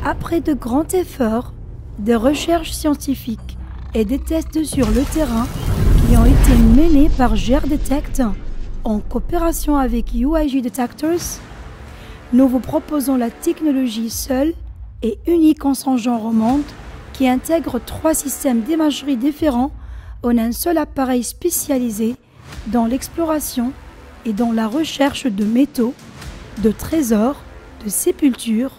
Après de grands efforts, des recherches scientifiques et des tests sur le terrain qui ont été menés par GearDetect en coopération avec UIJ Detectors, nous vous proposons la technologie seule et unique en son genre au monde qui intègre 3 systèmes d'imagerie différents en un seul appareil spécialisé dans l'exploration et dans la recherche de métaux, de trésors, de sépultures,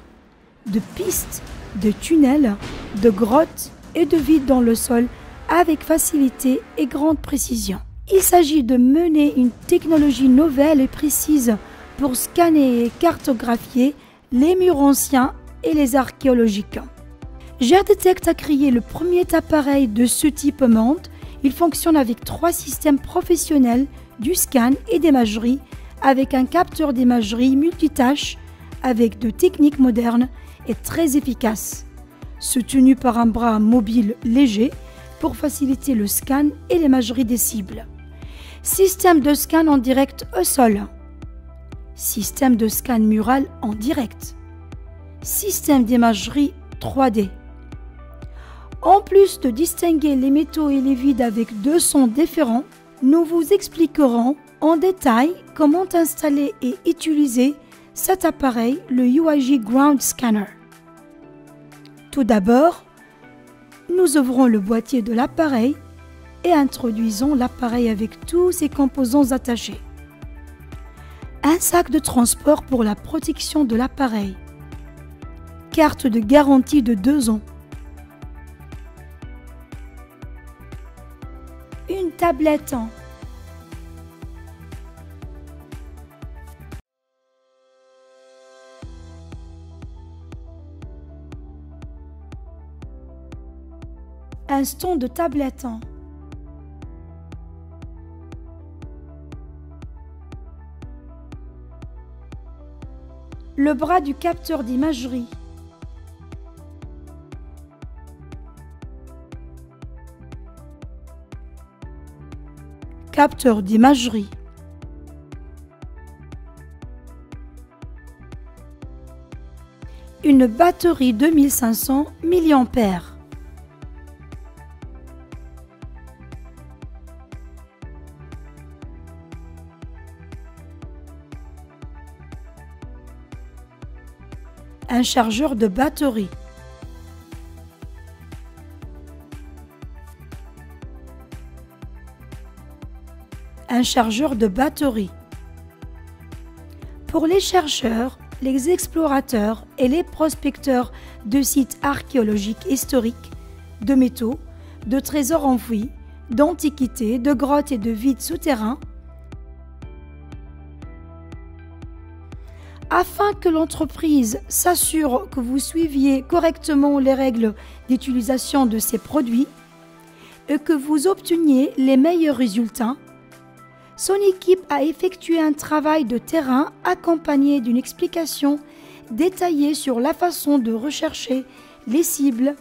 de pistes, de tunnels, de grottes et de vides dans le sol avec facilité et grande précision. Il s'agit de mener une technologie nouvelle et précise pour scanner et cartographier les murs anciens et les archéologiques. GearDetect a créé le premier appareil de ce type au monde. Il fonctionne avec 3 systèmes professionnels du scan et d'imagerie avec un capteur d'imagerie multitâche avec de techniques modernes et très efficaces, soutenu par un bras mobile léger pour faciliter le scan et l'imagerie des cibles. Système de scan en direct au sol. Système de scan mural en direct. Système d'imagerie 3D. En plus de distinguer les métaux et les vides avec 2 sons différents, nous vous expliquerons en détail comment installer et utiliser cet appareil, le UIJ Ground Scanner. Tout d'abord, nous ouvrons le boîtier de l'appareil et introduisons l'appareil avec tous ses composants attachés. Un sac de transport pour la protection de l'appareil. Carte de garantie de 2 ans. Une tablette. Un stand de tablette. Le bras du capteur d'imagerie. Capteur d'imagerie. Une batterie 2500 mAh. Un chargeur de batterie. Un chargeur de batterie. Pour les chercheurs, les explorateurs et les prospecteurs de sites archéologiques historiques, de métaux, de trésors enfouis, d'antiquités, de grottes et de vides souterrains, afin que l'entreprise s'assure que vous suiviez correctement les règles d'utilisation de ces produits et que vous obteniez les meilleurs résultats, son équipe a effectué un travail de terrain accompagné d'une explication détaillée sur la façon de rechercher les cibles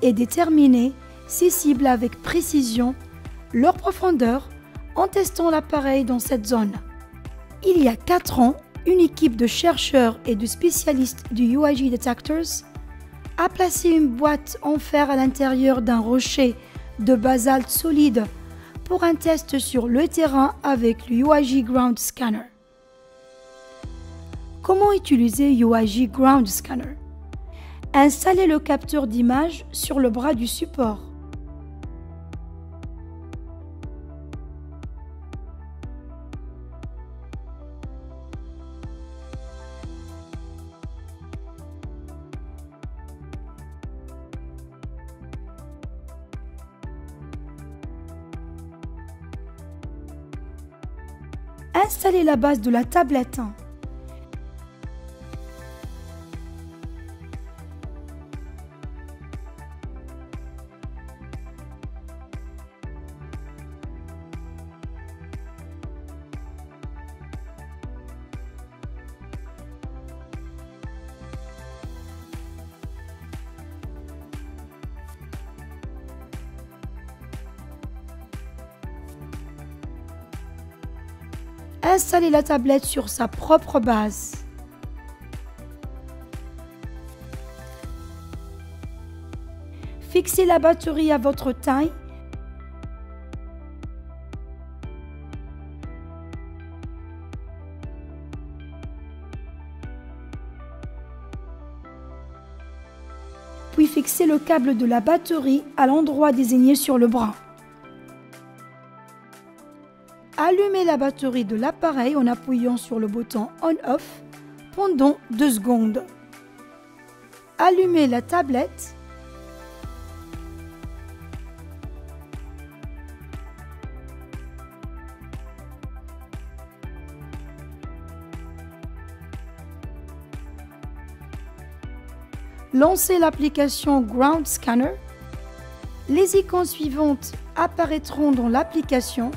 et déterminer ces cibles avec précision, leur profondeur, en testant l'appareil dans cette zone. Il y a 4 ans, une équipe de chercheurs et de spécialistes du UIJ Detectors a placé une boîte en fer à l'intérieur d'un rocher de basalte solide pour un test sur le terrain avec le UIJ Ground Scanner. Comment utiliser UIJ Ground Scanner? Installez le capteur d'image sur le bras du support. Installez la base de la tablette. Installez la tablette sur sa propre base. Fixez la batterie à votre taille. Puis fixez le câble de la batterie à l'endroit désigné sur le bras. Allumez la batterie de l'appareil en appuyant sur le bouton On/Off pendant 2 secondes. Allumez la tablette. Lancez l'application Ground Scanner. Les icônes suivantes apparaîtront dans l'application.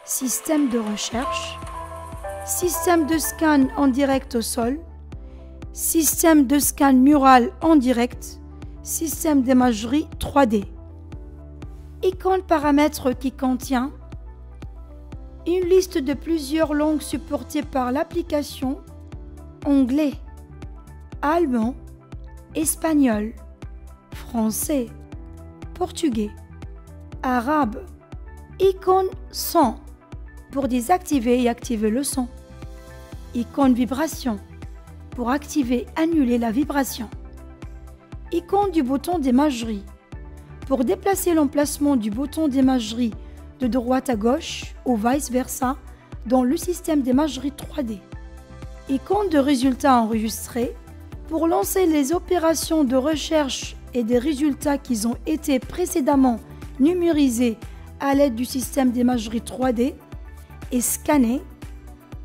Système de recherche, système de scan en direct au sol, système de scan mural en direct, système d'imagerie 3D. Icône paramètres qui contient une liste de plusieurs langues supportées par l'application: anglais, allemand, espagnol, français, portugais, arabe. Icône son pour désactiver et activer le son. Icône vibration pour activer et annuler la vibration. Icône du bouton d'imagerie pour déplacer l'emplacement du bouton d'imagerie de droite à gauche ou vice-versa dans le système d'imagerie 3D. Icône de résultats enregistrés pour lancer les opérations de recherche et des résultats qui ont été précédemment numérisés à l'aide du système d'imagerie 3D et scanné,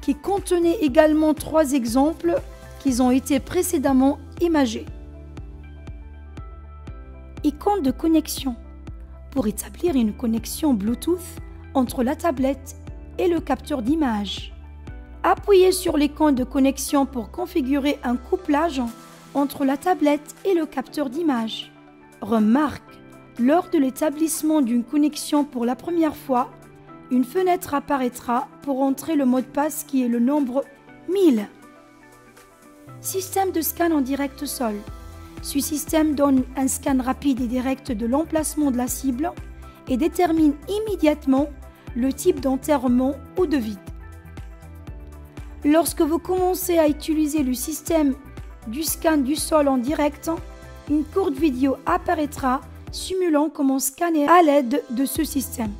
qui contenait également 3 exemples qui ont été précédemment imagés. Icône de connexion pour établir une connexion Bluetooth entre la tablette et le capteur d'image. Appuyez sur l'icône de connexion pour configurer un couplage entre la tablette et le capteur d'image. Remarque: lors de l'établissement d'une connexion pour la première fois, une fenêtre apparaîtra pour entrer le mot de passe qui est le nombre 1000. Système de scan en direct sol. Ce système donne un scan rapide et direct de l'emplacement de la cible et détermine immédiatement le type d'enterrement ou de vide. Lorsque vous commencez à utiliser le système du scan du sol en direct, une courte vidéo apparaîtra simulant comment scanner à l'aide de ce système.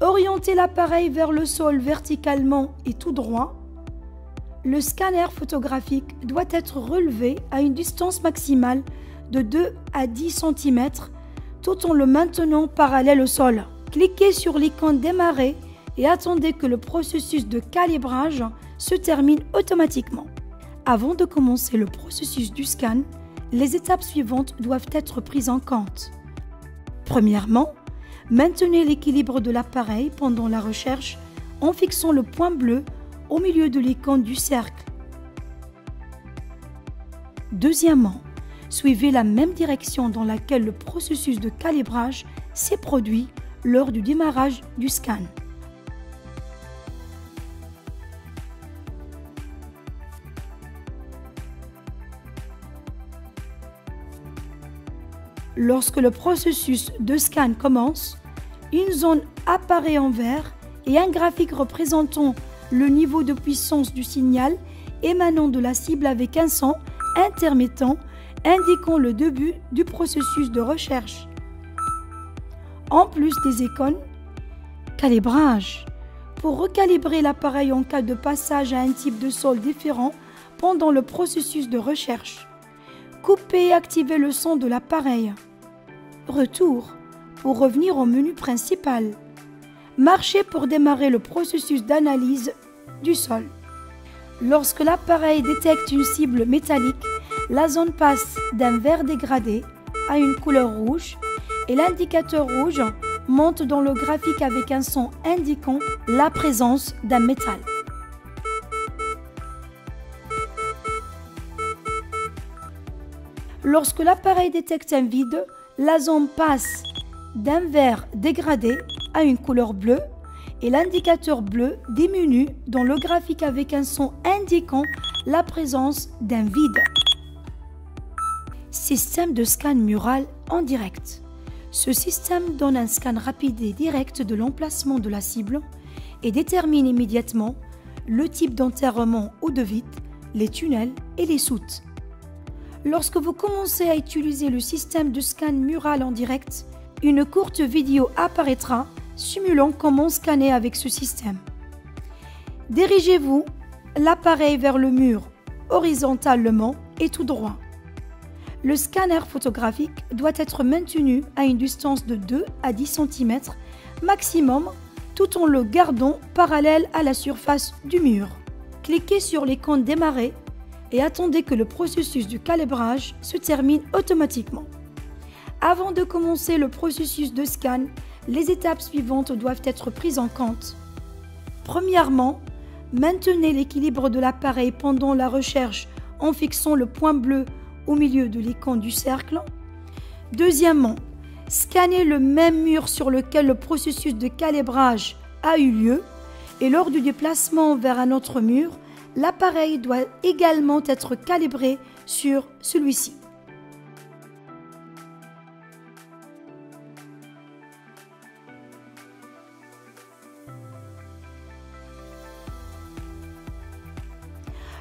Orientez l'appareil vers le sol verticalement et tout droit. Le scanner photographique doit être relevé à une distance maximale de 2 à 10 cm tout en le maintenant parallèle au sol. Cliquez sur l'icône démarrer et attendez que le processus de calibrage se termine automatiquement. Avant de commencer le processus du scan, les étapes suivantes doivent être prises en compte. Premièrement, maintenez l'équilibre de l'appareil pendant la recherche en fixant le point bleu au milieu de l'icône du cercle. Deuxièmement, suivez la même direction dans laquelle le processus de calibrage s'est produit lors du démarrage du scan. Lorsque le processus de scan commence, une zone apparaît en vert et un graphique représentant le niveau de puissance du signal émanant de la cible avec un son intermittent indiquant le début du processus de recherche. En plus des icônes, calibrage pour recalibrer l'appareil en cas de passage à un type de sol différent pendant le processus de recherche. Couper et activer le son de l'appareil. Retour pour revenir au menu principal. Marcher pour démarrer le processus d'analyse du sol. Lorsque l'appareil détecte une cible métallique, la zone passe d'un vert dégradé à une couleur rouge et l'indicateur rouge monte dans le graphique avec un son indiquant la présence d'un métal. Lorsque l'appareil détecte un vide, la zone passe d'un vert dégradé à une couleur bleue et l'indicateur bleu diminue dans le graphique avec un son indiquant la présence d'un vide. Système de scan mural en direct. Ce système donne un scan rapide et direct de l'emplacement de la cible et détermine immédiatement le type d'enterrement ou de vide, les tunnels et les soutes. Lorsque vous commencez à utiliser le système de scan mural en direct, une courte vidéo apparaîtra simulant comment scanner avec ce système. Dirigez-vous l'appareil vers le mur horizontalement et tout droit. Le scanner photographique doit être maintenu à une distance de 2 à 10 cm maximum tout en le gardant parallèle à la surface du mur. Cliquez sur l'icône démarrer et attendez que le processus de calibrage se termine automatiquement. Avant de commencer le processus de scan, les étapes suivantes doivent être prises en compte. Premièrement, maintenez l'équilibre de l'appareil pendant la recherche en fixant le point bleu au milieu de l'icône du cercle. Deuxièmement, scannez le même mur sur lequel le processus de calibrage a eu lieu et lors du déplacement vers un autre mur, l'appareil doit également être calibré sur celui-ci.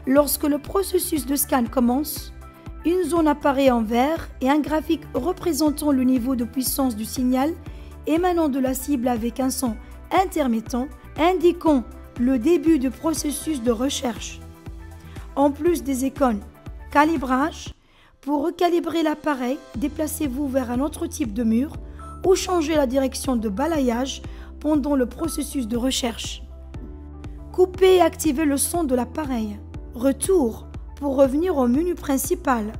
Lorsque le processus de scan commence, une zone apparaît en vert et un graphique représentant le niveau de puissance du signal émanant de la cible avec un son intermittent indiquant le début du processus de recherche. En plus des icônes calibrage, pour recalibrer l'appareil, déplacez-vous vers un autre type de mur ou changez la direction de balayage pendant le processus de recherche. Coupez et activez le son de l'appareil. Retour pour revenir au menu principal.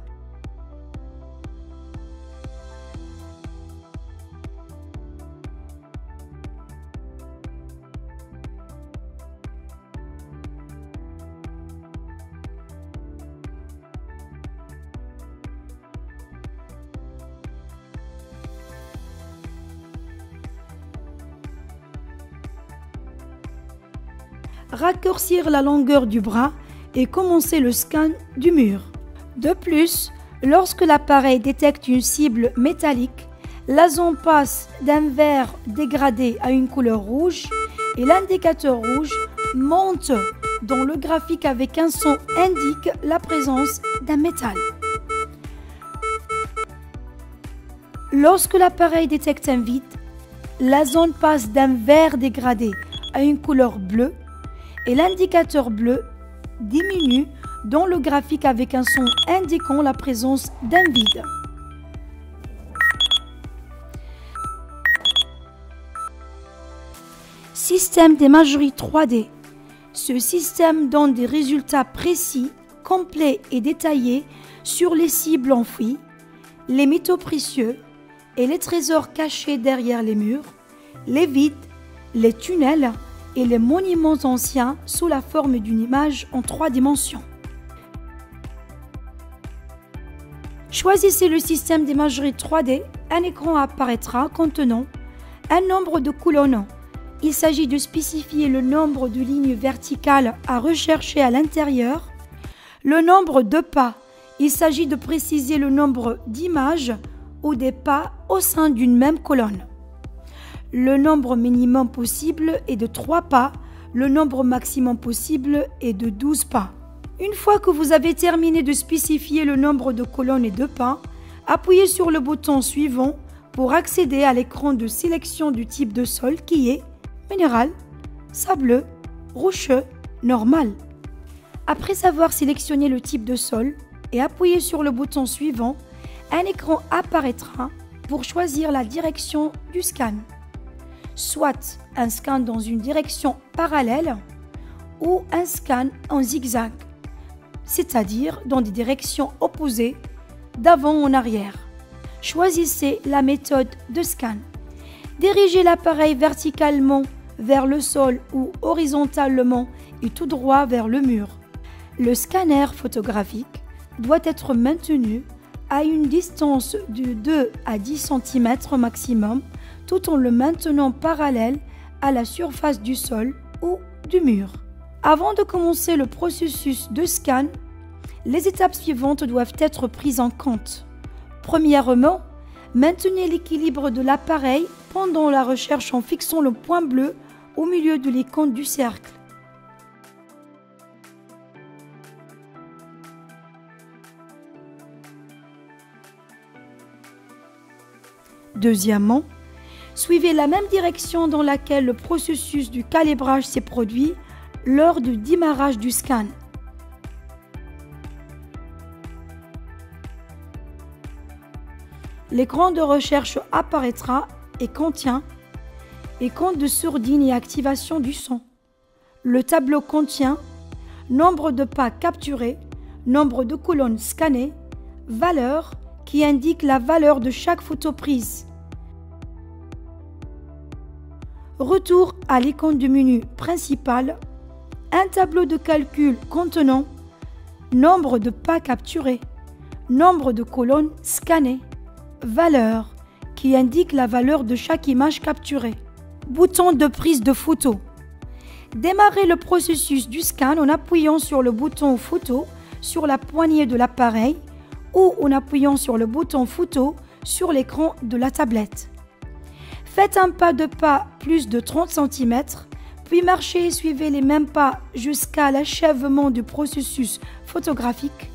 Raccourcir la longueur du bras et commencer le scan du mur. De plus, lorsque l'appareil détecte une cible métallique, la zone passe d'un vert dégradé à une couleur rouge et l'indicateur rouge monte dans le graphique avec un son indique la présence d'un métal. Lorsque l'appareil détecte un vide, la zone passe d'un vert dégradé à une couleur bleue et l'indicateur bleu diminue dans le graphique avec un son indiquant la présence d'un vide. Système d'imagerie 3D. Ce système donne des résultats précis, complets et détaillés sur les cibles enfouies, les métaux précieux et les trésors cachés derrière les murs, les vides, les tunnels et les monuments anciens sous la forme d'une image en 3 dimensions. Choisissez le système d'imagerie 3D. Un écran apparaîtra contenant un nombre de colonnes. Il s'agit de spécifier le nombre de lignes verticales à rechercher à l'intérieur. Le nombre de pas. Il s'agit de préciser le nombre d'images ou des pas au sein d'une même colonne. Le nombre minimum possible est de 3 pas, le nombre maximum possible est de 12 pas. Une fois que vous avez terminé de spécifier le nombre de colonnes et de pas, appuyez sur le bouton suivant pour accéder à l'écran de sélection du type de sol qui est minéral, sableux, rocheux, normal. Après avoir sélectionné le type de sol et appuyé sur le bouton suivant, un écran apparaîtra pour choisir la direction du scan. Soit un scan dans une direction parallèle ou un scan en zigzag, c'est-à-dire dans des directions opposées, d'avant en arrière. Choisissez la méthode de scan. Dirigez l'appareil verticalement vers le sol ou horizontalement et tout droit vers le mur. Le scanner photographique doit être maintenu à une distance de 2 à 10 cm maximum tout en le maintenant parallèle à la surface du sol ou du mur. Avant de commencer le processus de scan, les étapes suivantes doivent être prises en compte. Premièrement, maintenez l'équilibre de l'appareil pendant la recherche en fixant le point bleu au milieu de l'icône du cercle. Deuxièmement, suivez la même direction dans laquelle le processus du calibrage s'est produit lors du démarrage du scan. L'écran de recherche apparaîtra et contient icône de sourdine et activation du son. Le tableau contient nombre de pas capturés, nombre de colonnes scannées, valeur qui indique la valeur de chaque photo prise. Retour à l'icône du menu principal, un tableau de calcul contenant nombre de pas capturés, nombre de colonnes scannées, valeur qui indique la valeur de chaque image capturée. Bouton de prise de photo. Démarrez le processus du scan en appuyant sur le bouton photo sur la poignée de l'appareil ou en appuyant sur le bouton photo sur l'écran de la tablette. Faites un pas de pas plus de 30 cm, puis marchez et suivez les mêmes pas jusqu'à l'achèvement du processus photographique.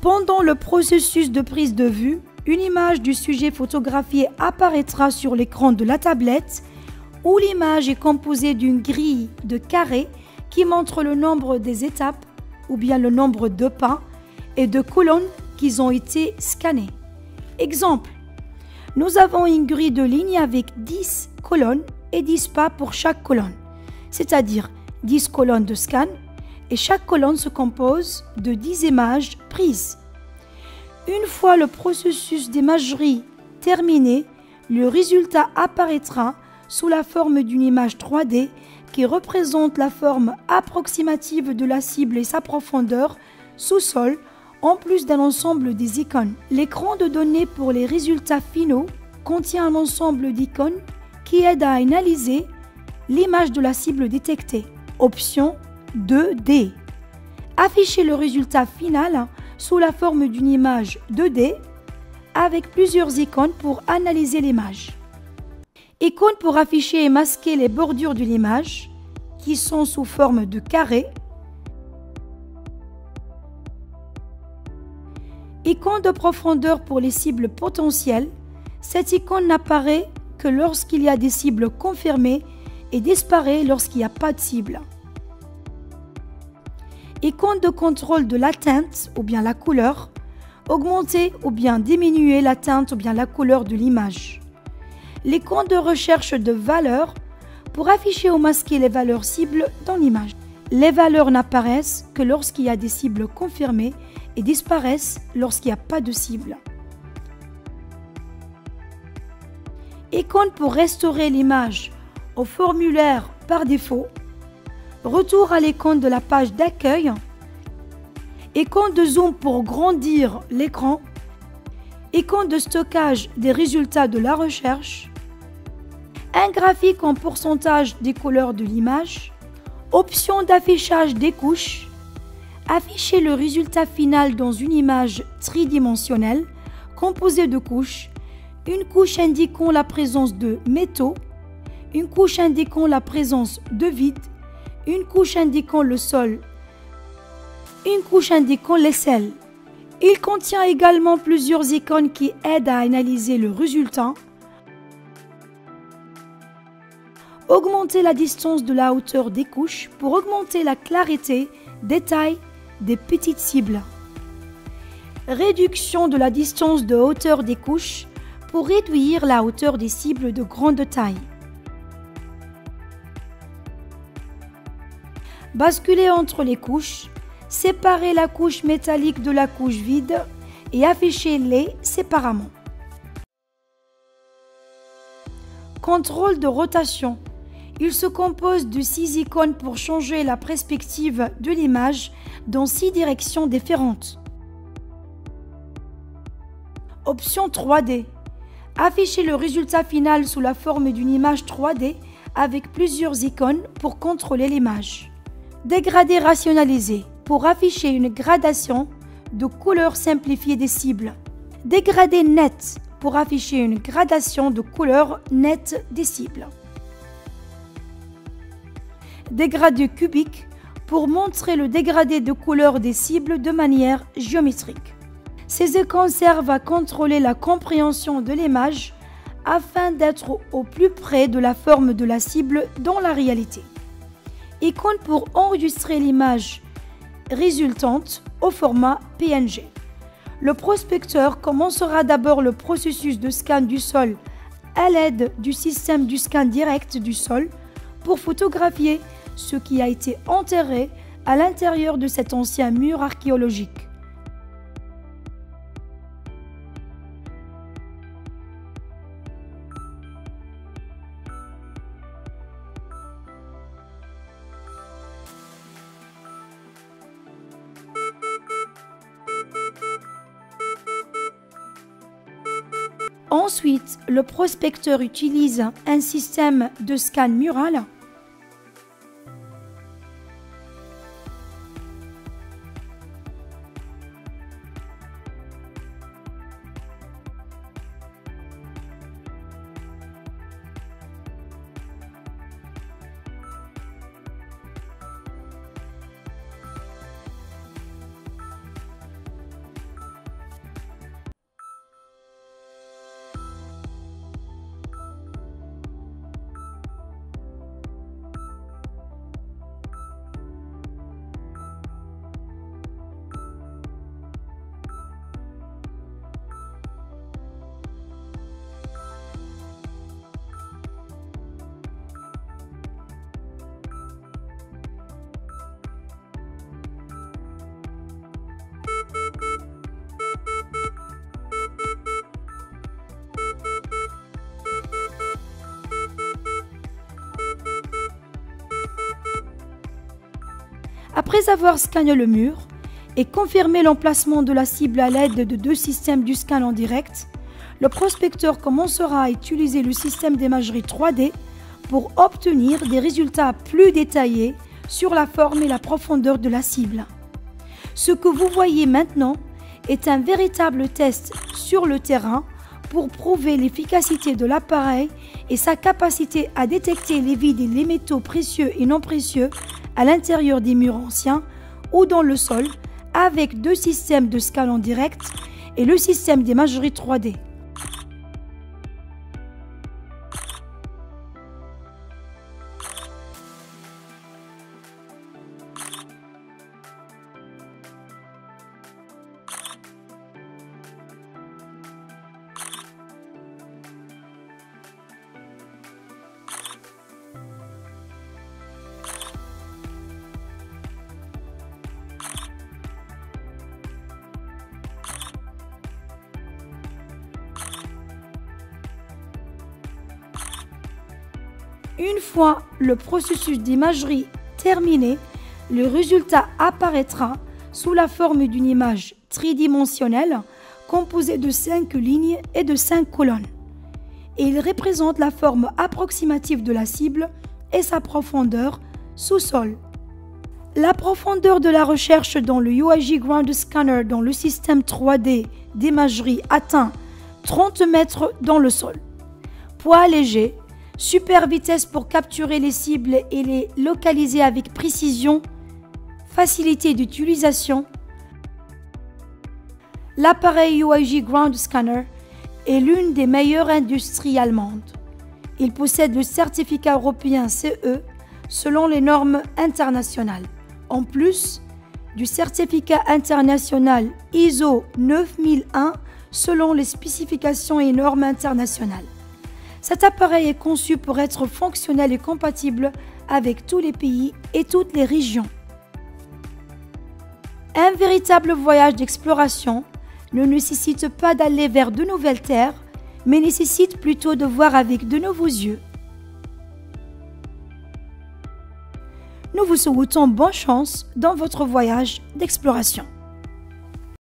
Pendant le processus de prise de vue, une image du sujet photographié apparaîtra sur l'écran de la tablette où l'image est composée d'une grille de carrés qui montre le nombre des étapes ou bien le nombre de pas et de colonnes qui ont été scannés. Exemple, nous avons une grille de lignes avec 10 colonnes et 10 pas pour chaque colonne, c'est-à-dire 10 colonnes de scan et chaque colonne se compose de 10 images prises. Une fois le processus d'imagerie terminé, le résultat apparaîtra sous la forme d'une image 3D qui représente la forme approximative de la cible et sa profondeur sous-sol, en plus d'un ensemble des icônes. L'écran de données pour les résultats finaux contient un ensemble d'icônes qui aident à analyser l'image de la cible détectée. Option 2D. Afficher le résultat final sous la forme d'une image 2D avec plusieurs icônes pour analyser l'image. Icônes pour afficher et masquer les bordures de l'image qui sont sous forme de carrés. Icône de profondeur pour les cibles potentielles. Cette icône n'apparaît que lorsqu'il y a des cibles confirmées et disparaît lorsqu'il n'y a pas de cible. Icône de contrôle de la teinte ou bien la couleur. Augmenter ou bien diminuer la teinte ou bien la couleur de l'image. L'icône de recherche de valeurs pour afficher ou masquer les valeurs cibles dans l'image. Les valeurs n'apparaissent que lorsqu'il y a des cibles confirmées et disparaissent lorsqu'il n'y a pas de cible. Icône pour restaurer l'image au formulaire par défaut. Retour à l'icône de la page d'accueil. Icône de zoom pour grandir l'écran. Icône de stockage des résultats de la recherche. Un graphique en pourcentage des couleurs de l'image. Option d'affichage des couches. Afficher le résultat final dans une image tridimensionnelle composée de couches. Une couche indiquant la présence de métaux, une couche indiquant la présence de vide, une couche indiquant le sol, une couche indiquant les sels. Il contient également plusieurs icônes qui aident à analyser le résultat. Augmenter la distance de la hauteur des couches pour augmenter la clarté, détail des petites cibles. Réduction de la distance de hauteur des couches pour réduire la hauteur des cibles de grande taille. Basculer entre les couches, séparer la couche métallique de la couche vide et afficher-les séparément. Contrôle de rotation. Il se compose de 6 icônes pour changer la perspective de l'image dans 6 directions différentes. Option 3D. Afficher le résultat final sous la forme d'une image 3D avec plusieurs icônes pour contrôler l'image. Dégradé rationalisé pour afficher une gradation de couleurs simplifiée des cibles. Dégradé net pour afficher une gradation de couleur nette des cibles. Dégradé cubique pour montrer le dégradé de couleur des cibles de manière géométrique. Ces icônes servent à contrôler la compréhension de l'image afin d'être au plus près de la forme de la cible dans la réalité. Icône pour enregistrer l'image résultante au format PNG. Le prospecteur commencera d'abord le processus de scan du sol à l'aide du système du scan direct du sol pour photographier ce qui a été enterré à l'intérieur de cet ancien mur archéologique. Ensuite, le prospecteur utilise un système de scan mural Après avoir scanné le mur et confirmé l'emplacement de la cible à l'aide de deux systèmes du scan en direct, le prospecteur commencera à utiliser le système d'imagerie 3D pour obtenir des résultats plus détaillés sur la forme et la profondeur de la cible. Ce que vous voyez maintenant est un véritable test sur le terrain pour prouver l'efficacité de l'appareil et sa capacité à détecter les vides et les métaux précieux et non précieux à l'intérieur des murs anciens ou dans le sol avec deux systèmes de scan en direct et le système d'imagerie 3D. Une fois le processus d'imagerie terminé, le résultat apparaîtra sous la forme d'une image tridimensionnelle composée de 5 lignes et de 5 colonnes. Et il représente la forme approximative de la cible et sa profondeur sous-sol. La profondeur de la recherche dans le UIG Ground Scanner dans le système 3D d'imagerie atteint 30 mètres dans le sol. Poids léger, super vitesse pour capturer les cibles et les localiser avec précision, facilité d'utilisation. L'appareil UIG Ground Scanner est l'une des meilleures industries allemandes. Il possède le certificat européen CE selon les normes internationales. En plus du certificat international ISO 9001 selon les spécifications et normes internationales. Cet appareil est conçu pour être fonctionnel et compatible avec tous les pays et toutes les régions. Un véritable voyage d'exploration ne nécessite pas d'aller vers de nouvelles terres, mais nécessite plutôt de voir avec de nouveaux yeux. Nous vous souhaitons bonne chance dans votre voyage d'exploration.